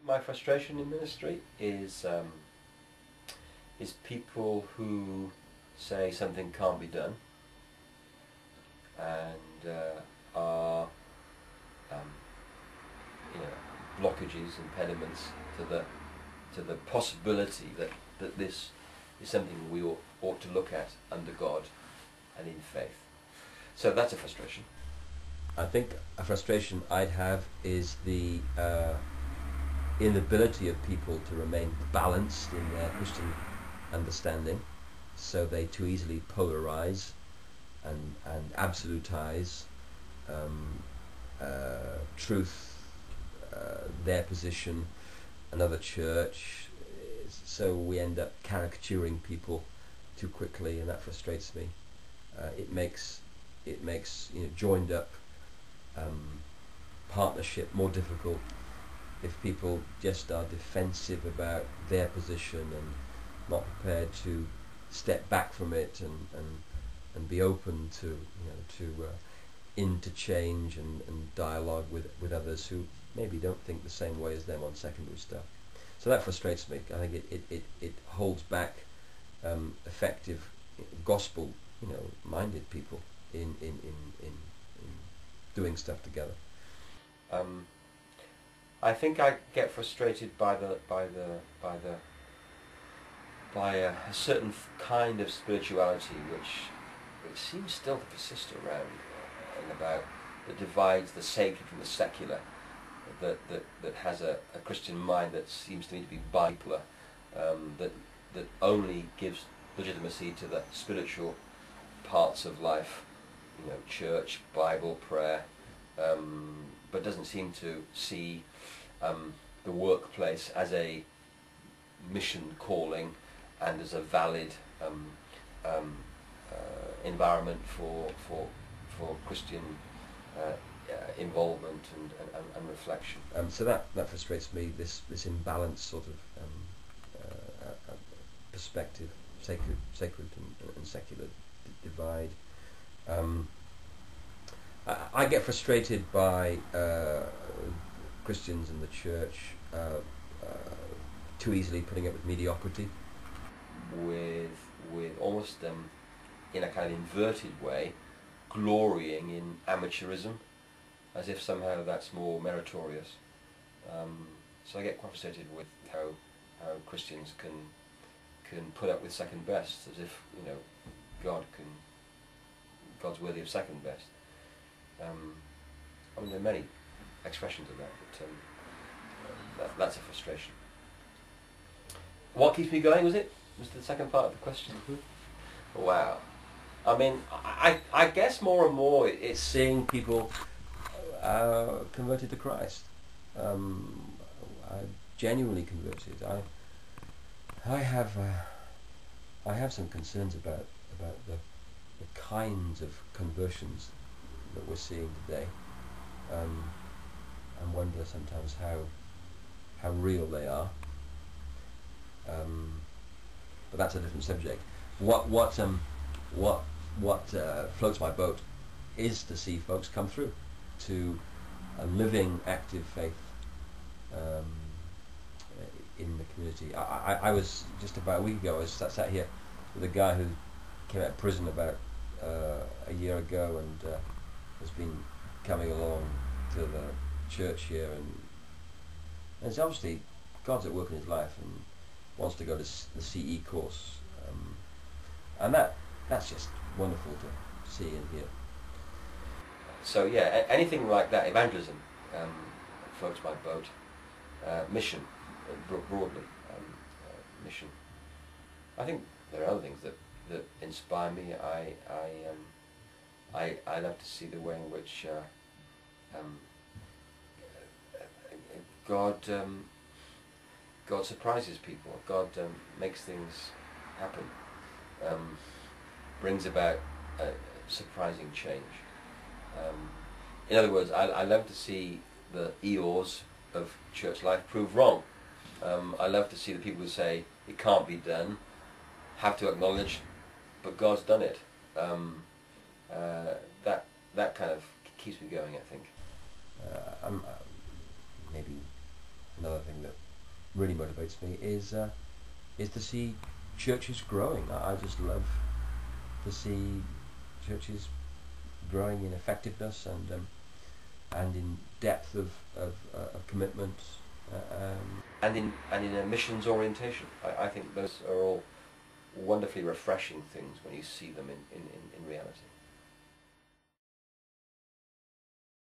my frustration in ministry is people who say something can't be done and are blockages, impediments to the possibility that this is something we ought to look at under God and in faith. So that's a frustration. I think a frustration I'd have is the inability of people to remain balanced in their Christian understanding, so they too easily polarize and absolutize truth, their position, another church, so we end up caricaturing people too quickly, and that frustrates me. It makes joined up partnership more difficult if people just are defensive about their position and not prepared to step back from it and be open to interchange and dialogue with others who maybe don't think the same way as them on secondary stuff. So that frustrates me. I think it holds back effective gospel minded people in doing stuff together. I think I get frustrated by a certain kind of spirituality which seems still to persist around, and about that divides the sacred from the secular, that has a Christian mind that seems to me to be bipolar, that only gives legitimacy to the spiritual parts of life, church, Bible, prayer, but doesn't seem to see the workplace as a mission calling and as a valid environment for Christian involvement and reflection. So that frustrates me. This imbalanced sort of perspective, sacred and secular divide. I get frustrated by Christians in the church too easily putting up with mediocrity, with almost in a kind of inverted way, glorying in amateurism, as if somehow that's more meritorious. So I get quite frustrated with how Christians can put up with second best, as if God's worthy of second best. I mean, there are many expressions of that, but that's a frustration. What keeps me going, was the second part of the question? Mm-hmm. Wow. I mean, I guess more and more it's seeing people converted to Christ, genuinely converted. I have some concerns about the kinds of conversions that we're seeing today, and wonder sometimes how real they are. But that's a different subject. What floats my boat is to see folks come through to a living, active faith in the community. I was just about a week ago. I was sat here with a guy who came out of prison about a year ago and has been coming along to the church here, and it's obviously God's at work in his life and wants to go to the CE course, and that's just wonderful to see and hear. So yeah, anything like that, evangelism, floats my boat. Mission, broadly, mission. I think there are other things that inspire me. I love to see the way in which God surprises people. God makes things happen, brings about a surprising change. In other words, I love to see the Eeyores of church life prove wrong. I love to see the people who say it can't be done have to acknowledge, but God's done it. That kind of keeps me going, I think. Maybe another thing that really motivates me is to see churches growing. I just love to see churches growing in effectiveness and in depth of commitment. And in a missions orientation. I think those are all wonderfully refreshing things when you see them in reality.